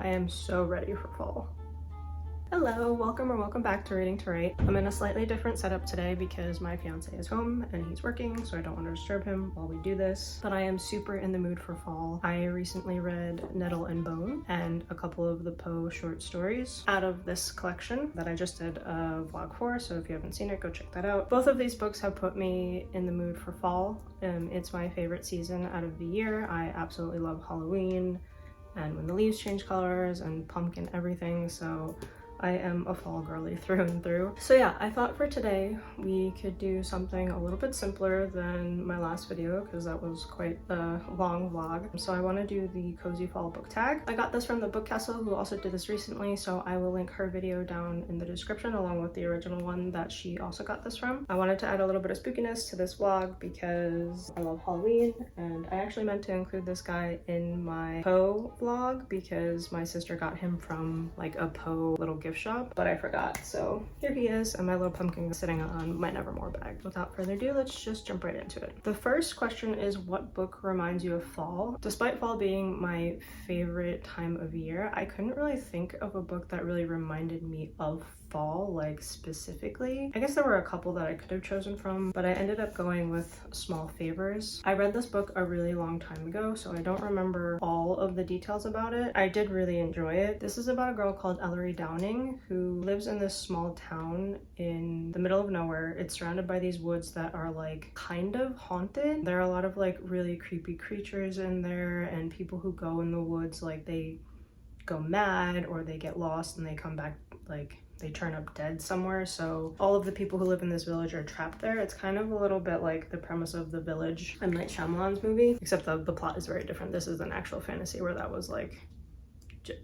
I am so ready for fall. Hello, welcome back to Reading to Write. I'm in a slightly different setup today because my fiance is home and he's working, so I don't want to disturb him while we do this. But I am super in the mood for fall. I recently read Nettle and Bone and a couple of the Poe short stories out of this collection that I just did a vlog for, so if you haven't seen it, go check that out. Both of these books have put me in the mood for fall. It's my favorite season out of the year. I absolutely love Halloween and when the leaves change colors and pumpkin everything, so I am a fall girly through and through. So yeah, I thought for today we could do something a little bit simpler than my last video because that was quite a long vlog. So I want to do the cozy fall book tag. I got this from the Book Castle, who also did this recently, so I will link her video down in the description along with the original one that she also got this from. I wanted to add a little bit of spookiness to this vlog because I love Halloween, and I actually meant to include this guy in my Poe vlog because my sister got him from like a Poe little gift shop, but I forgot. So here he is, and my little pumpkin sitting on my Nevermore bag. Without further ado, let's just jump right into it. The first question is, what book reminds you of fall? Despite fall being my favorite time of year, I couldn't really think of a book that really reminded me of fall, like specifically. I guess there were a couple that I could have chosen from, but I ended up going with Small Favors. I read this book a really long time ago, so I don't remember all of the details about it. I did really enjoy it. This is about a girl called Ellery Downing who lives in this small town in the middle of nowhere. It's surrounded by these woods that are like kind of haunted. There are a lot of like really creepy creatures in there, and people who go in the woods, like they go mad or they get lost and they come back, like they turn up dead somewhere. So all of the people who live in this village are trapped there. It's kind of a little bit like the premise of The Village, M. Night Shyamalan's movie, except the plot is very different. This is an actual fantasy where that was like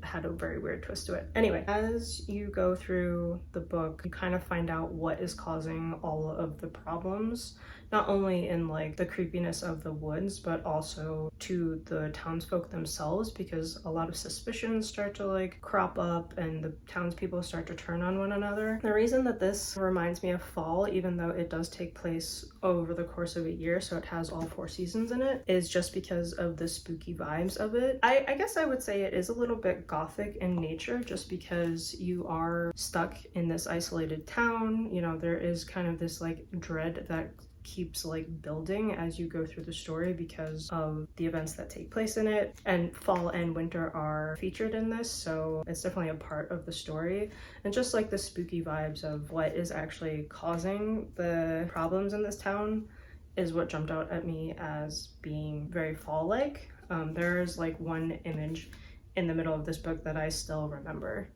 had a very weird twist to it. Anyway, as you go through the book, you kind of find out what is causing all of the problems, not only in like the creepiness of the woods, but also to the townsfolk themselves, because a lot of suspicions start to like crop up and the townspeople start to turn on one another. The reason that this reminds me of fall, even though it does take place over the course of a year, so it has all 4 seasons in it, is just because of the spooky vibes of it. I guess I would say it is a little bit gothic in nature, just because you are stuck in this isolated town. You know, there is kind of this like dread that keeps like building as you go through the story because of the events that take place in it, and fall and winter are featured in this, so it's definitely a part of the story. And just like the spooky vibes of what is actually causing the problems in this town is what jumped out at me as being very fall-like. There's like one image in the middle of this book that I still remember,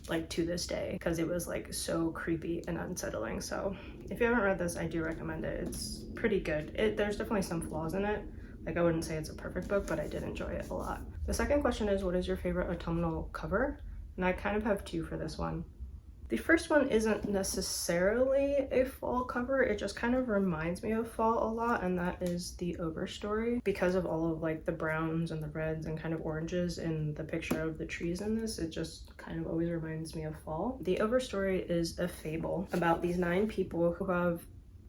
like to this day, because it was like so creepy and unsettling. So if you haven't read this, I do recommend it. It's pretty good. There's definitely some flaws in it. Like I wouldn't say it's a perfect book, but I did enjoy it a lot. The second question is, what is your favorite autumnal cover? And I kind of have 2 for this one. The first one isn't necessarily a fall cover, it just kind of reminds me of fall a lot, and that is the Overstory. Because of all of like the browns and the reds and kind of oranges in the picture of the trees in this, it just kind of always reminds me of fall. The Overstory is a fable about these 9 people who have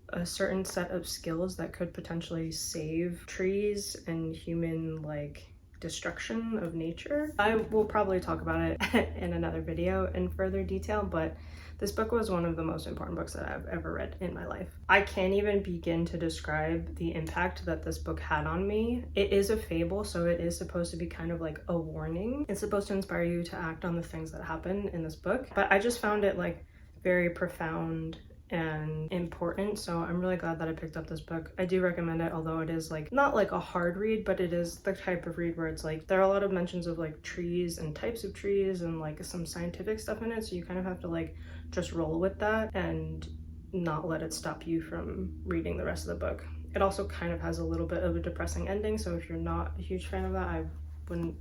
a certain set of skills that could potentially save trees and human like destruction of nature. I will probably talk about it in another video in further detail, but this book was one of the most important books that I've ever read in my life. I can't even begin to describe the impact that this book had on me. It is a fable, so it is supposed to be kind of like a warning. It's supposed to inspire you to act on the things that happen in this book, but I just found it like very profound and important, so I'm really glad that I picked up this book. I do recommend it, although it is like not like a hard read, but it is the type of read where it's like there are a lot of mentions of like trees and types of trees and like some scientific stuff in it, so you kind of have to like just roll with that and not let it stop you from reading the rest of the book. It also kind of has a little bit of a depressing ending, so if you're not a huge fan of that, I wouldn't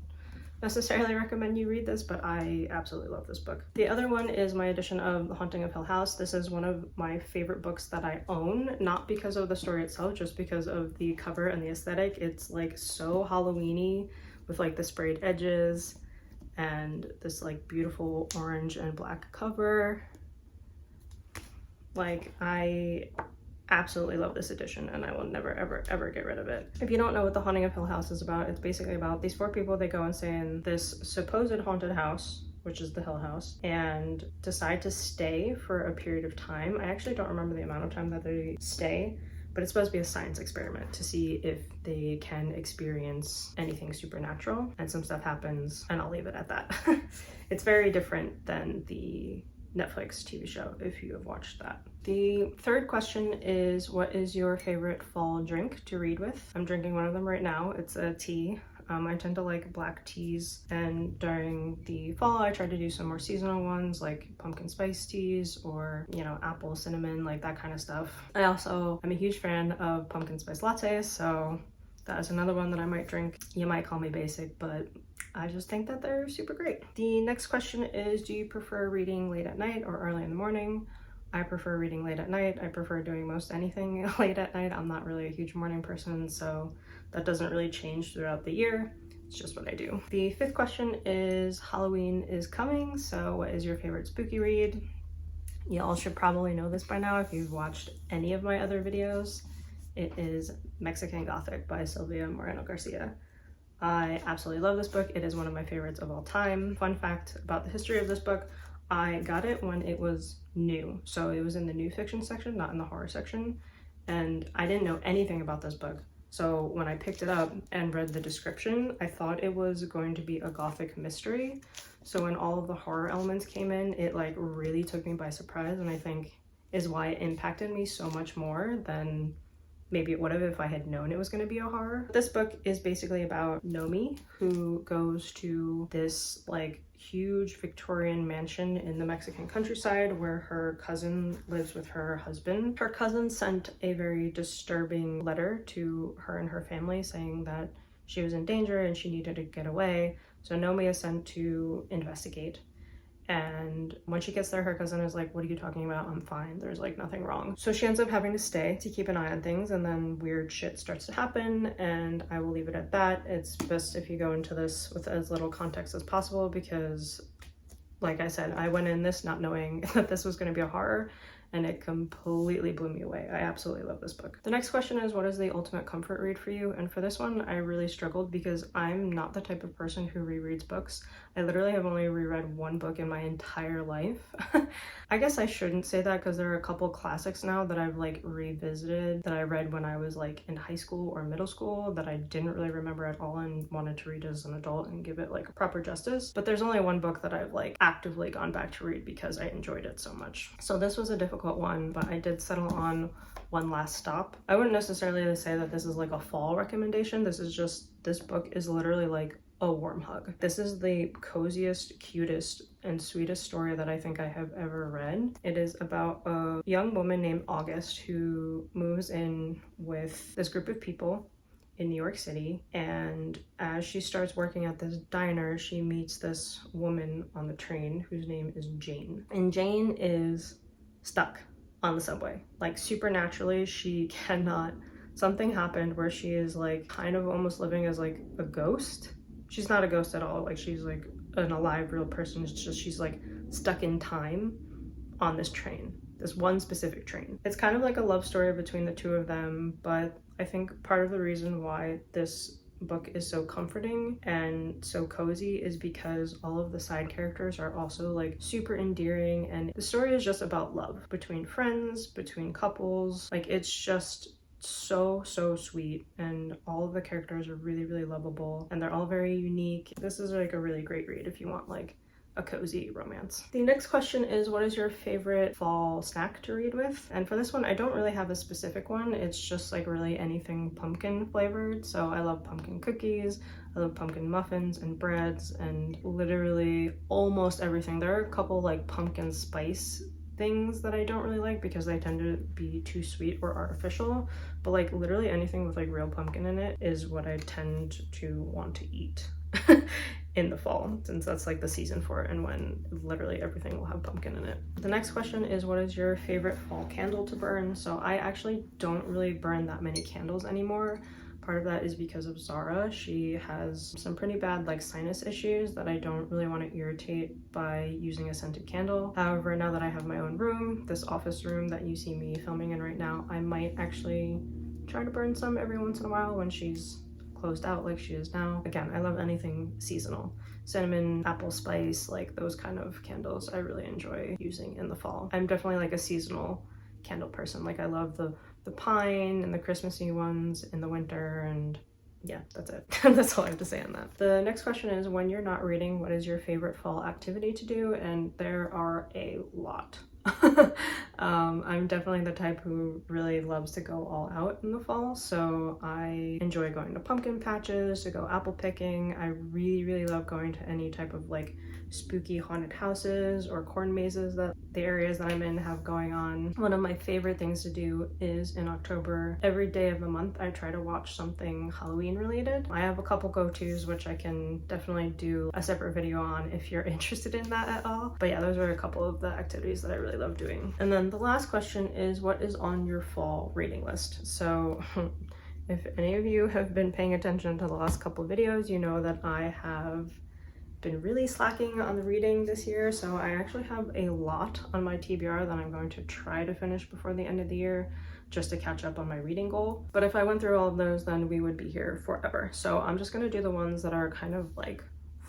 necessarily recommend you read this, but I absolutely love this book. The other one is my edition of The Haunting of Hill House. This is one of my favorite books that I own, not because of the story itself, just because of the cover and the aesthetic. It's like so Halloween-y with like the sprayed edges and this like beautiful orange and black cover. Like I absolutely love this edition and I will never ever get rid of it. If you don't know what The Haunting of Hill House is about, it's basically about these 4 people. They go and stay in this supposed haunted house, which is the Hill House, and decide to stay for a period of time. I actually don't remember the amount of time that they stay, but it's supposed to be a science experiment to see if they can experience anything supernatural, and some stuff happens, and I'll leave it at that. It's very different than the Netflix TV show, if you have watched that. The third question is, what is your favorite fall drink to read with? I'm drinking one of them right now. It's a tea. I tend to like black teas, and during the fall I try to do some more seasonal ones like pumpkin spice teas or, you know, apple cinnamon, like that kind of stuff. I also am a huge fan of pumpkin spice lattes, so that is another one that I might drink. You might call me basic, but I just think that they're super great. The next question is, do you prefer reading late at night or early in the morning? I prefer reading late at night. I prefer doing most anything late at night. I'm not really a huge morning person, so that doesn't really change throughout the year. It's just what I do. The 5th question is, Halloween is coming, so what is your favorite spooky read? Y'all should probably know this by now if you've watched any of my other videos. It is Mexican Gothic by Silvia Moreno Garcia. I absolutely love this book. It is one of my favorites of all time. Fun fact about the history of this book, I got it when it was new. So it was in the new fiction section, not in the horror section. And I didn't know anything about this book. So when I picked it up and read the description, I thought it was going to be a Gothic mystery. So when all of the horror elements came in, it like really took me by surprise, and I think is why it impacted me so much more than maybe it would have if I had known it was going to be a horror. This book is basically about Nomi, who goes to this like huge Victorian mansion in the Mexican countryside where her cousin lives with her husband. Her cousin sent a very disturbing letter to her and her family saying that she was in danger and she needed to get away. So Nomi is sent to investigate. And when she gets there, her cousin is like, what are you talking about? I'm fine. There's like nothing wrong. So she ends up having to stay to keep an eye on things, and then weird shit starts to happen, and I will leave it at that. It's best if you go into this with as little context as possible because, like I said, I went in this not knowing that this was going to be a horror, and it completely blew me away. I absolutely love this book. The next question is, what is the ultimate comfort read for you? And for this one, I really struggled because I'm not the type of person who rereads books. I literally have only reread one book in my entire life. I guess I shouldn't say that because there are a couple classics now that I've like revisited that I read when I was like in high school or middle school that I didn't really remember at all and wanted to read as an adult and give it like a proper justice. But there's only one book that I've like actively gone back to read because I enjoyed it so much. So this was a difficult one, but I did settle on One Last Stop. I wouldn't necessarily say that this is like a fall recommendation. This is just, this book is literally like a warm hug. This is the coziest, cutest, and sweetest story that I think I have ever read. It is about a young woman named August who moves in with this group of people in New York City, and as she starts working at this diner, she meets this woman on the train whose name is Jane. And Jane is stuck on the subway. Like supernaturally, she cannot, something happened where she is like kind of almost living as like a ghost. She's not a ghost at all, like she's like an alive real person. It's just she's like stuck in time on this train, this one specific train. It's kind of like a love story between the two of them, but I think part of the reason why this book is so comforting and so cozy is because all of the side characters are also like super endearing, and the story is just about love between friends, between couples. Like it's just so sweet, and all of the characters are really lovable, and they're all very unique. This is like a really great read if you want like a cozy romance. The next question is, what is your favorite fall snack to read with? And for this one, I don't really have a specific one. It's just like really anything pumpkin flavored. So I love pumpkin cookies, I love pumpkin muffins and breads, and literally almost everything. There are a couple like pumpkin spice things that I don't really like because they tend to be too sweet or artificial, but like literally anything with like real pumpkin in it is what I tend to want to eat in the fall, since that's like the season for it and when literally everything will have pumpkin in it. The next question is, what is your favorite fall candle to burn? So I actually don't really burn that many candles anymore, Part of that is because of Zara. She has some pretty bad like sinus issues that I don't really want to irritate by using a scented candle. However, now that I have my own room, this office room that you see me filming in right now, I might actually try to burn some every once in a while when she's closed out like she is now. Again, I love anything seasonal. Cinnamon, apple spice, like those kind of candles I really enjoy using in the fall. I'm definitely like a seasonal candle person. Like I love the pine and the Christmassy ones in the winter, and yeah, that's it. That's all I have to say on that. The next question is, when you're not reading, what is your favorite fall activity to do? And there are a lot. I'm definitely the type who really loves to go all out in the fall, so I enjoy going to pumpkin patches, to go apple picking. I really love going to any type of like spooky haunted houses or corn mazes that the areas that I'm in have going on. One of my favorite things to do is in October, every day of the month I try to watch something Halloween related. I have a couple go-tos which I can definitely do a separate video on if you're interested in that at all. But yeah, those are a couple of the activities that I really love doing. And then the last question is, what is on your fall reading list? So if any of you have been paying attention to the last couple of videos, you know that I have been really slacking on the reading this year, so I actually have a lot on my TBR that I'm going to try to finish before the end of the year just to catch up on my reading goal. But if I went through all of those, then we would be here forever. So I'm just gonna do the ones that are kind of like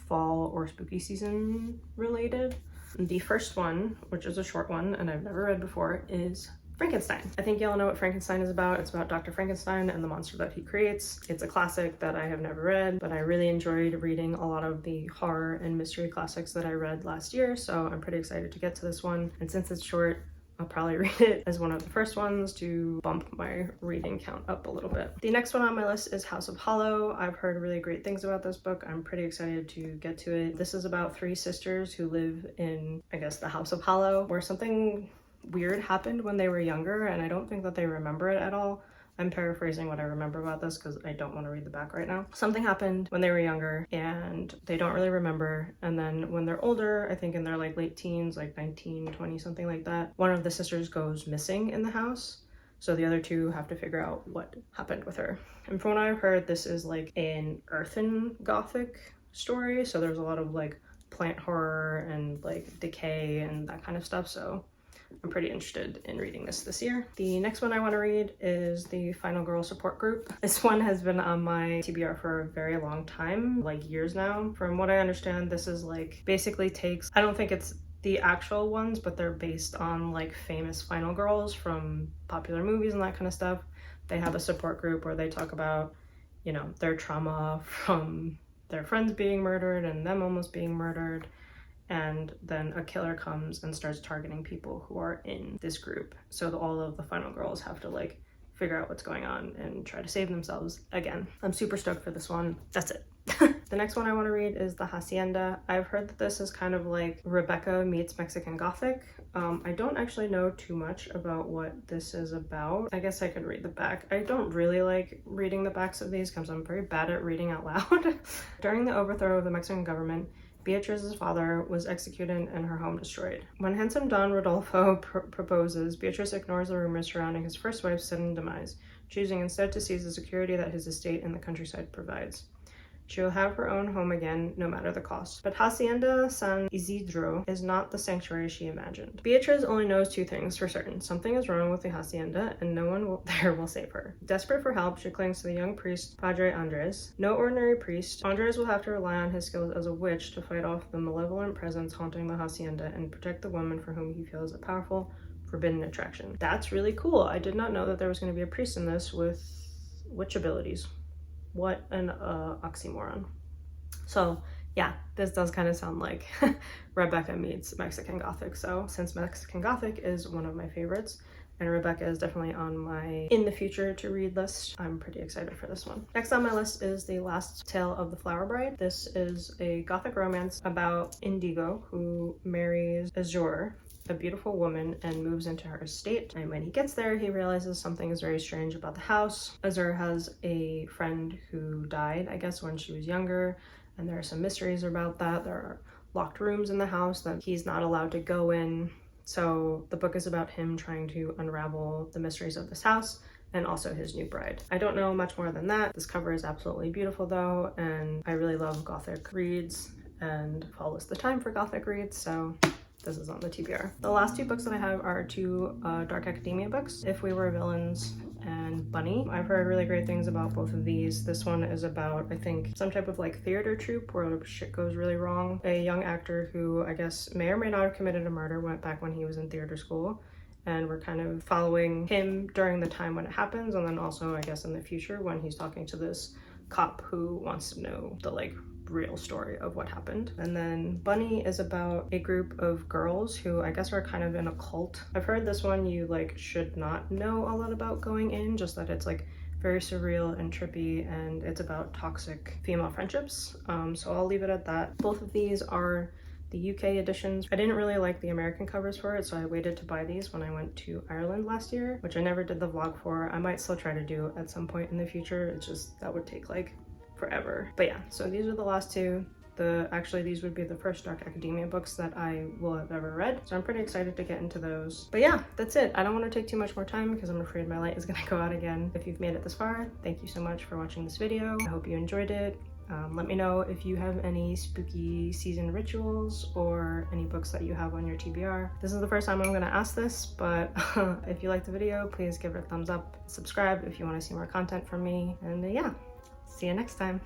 fall or spooky season related. The first one, which is a short one and I've never read before, is Frankenstein. I think y'all know what Frankenstein is about. It's about Dr. Frankenstein and the monster that he creates. It's a classic that I have never read, but I really enjoyed reading a lot of the horror and mystery classics that I read last year, so I'm pretty excited to get to this one. And since it's short, I'll probably read it as one of the first ones to bump my reading count up a little bit. The next one on my list is House of Hollow. I've heard really great things about this book. I'm pretty excited to get to it. This is about three sisters who live in, I guess, the House of Hollow, where something weird happened when they were younger, and I don't think that they remember it at all. I'm paraphrasing what I remember about this because I don't want to read the back right now. Something happened when they were younger and they don't really remember, and then when they're older, I think in their like late teens, like 19, 20, something like that, one of the sisters goes missing in the house. So the other two have to figure out what happened with her. And from what I've heard, this is like an earthen gothic story, so there's a lot of like plant horror and like decay and that kind of stuff, so I'm pretty interested in reading this year. The next one I want to read is the Final Girl Support Group. This one has been on my TBR for a very long time, like years now. From what I understand, this is like basically takes, I don't think it's the actual ones, but they're based on like famous final girls from popular movies and that kind of stuff. They have a support group where they talk about, you know, their trauma from their friends being murdered and them almost being murdered. And then a killer comes and starts targeting people who are in this group. So all of the final girls have to like figure out what's going on and try to save themselves again. I'm super stoked for this one. That's it. The next one I want to read is The Hacienda. I've heard that this is kind of like Rebecca meets Mexican Gothic. I don't actually know too much about what this is about. I guess I could read the back. I don't really like reading the backs of these because I'm very bad at reading out loud. During the overthrow of the Mexican government, Beatrice's father was executed and her home destroyed. When handsome Don Rodolfo proposes, Beatrice ignores the rumors surrounding his first wife's sudden demise, choosing instead to seize the security that his estate in the countryside provides. She will have her own home again, no matter the cost. But Hacienda San Isidro is not the sanctuary she imagined. Beatrice only knows two things for certain. Something is wrong with the hacienda, and no one there will save her. Desperate for help, she clings to the young priest, Padre Andres. No ordinary priest, Andres will have to rely on his skills as a witch to fight off the malevolent presence haunting the hacienda and protect the woman for whom he feels a powerful, forbidden attraction. That's really cool. I did not know that there was going to be a priest in this with witch abilities. What an oxymoron. So yeah, this does kind of sound like Rebecca meets Mexican Gothic. So since Mexican Gothic is one of my favorites and Rebecca is definitely on my in the future to read list, I'm pretty excited for this one. Next on my list is The Last Tale of the Flower Bride. This is a Gothic romance about Indigo, who marries Azure, a beautiful woman, and moves into her estate. And when he gets there, he realizes something is very strange about the house. Azure has a friend who died, I guess, when she was younger, and there are some mysteries about that. There are locked rooms in the house that he's not allowed to go in. So the book is about him trying to unravel the mysteries of this house and also his new bride. I don't know much more than that. This cover is absolutely beautiful though, and I really love Gothic reads, and fall is the time for Gothic reads, so this is on the TBR. The last two books that I have are two dark academia books, If We Were Villains and Bunny. I've heard really great things about both of these. This one is about, I think, some type of like theater troupe where shit goes really wrong. A young actor who I guess may or may not have committed a murder went back when he was in theater school, and we're kind of following him during the time when it happens, and then also I guess in the future when he's talking to this cop who wants to know the like real story of what happened. And then Bunny is about a group of girls who I guess are kind of in a cult. I've heard this one you like should not know a lot about going in, just that it's like very surreal and trippy, and it's about toxic female friendships. So I'll leave it at that. Both of these are the UK editions. I didn't really like the American covers for it, so I waited to buy these when I went to Ireland last year, which I never did the vlog for. I might still try to do at some point in the future. It's just that would take like forever. But yeah, so these are the last two. Actually these would be the first dark academia books that I will have ever read, so I'm pretty excited to get into those. But yeah, that's it. I don't want to take too much more time because I'm afraid my light is gonna go out again. If you've made it this far, thank you so much for watching this video. I hope you enjoyed it. Let me know if you have any spooky season rituals or any books that you have on your TBR. This is the first time I'm gonna ask this, but if you liked the video, please give it a thumbs up, subscribe if you want to see more content from me, and yeah, see you next time.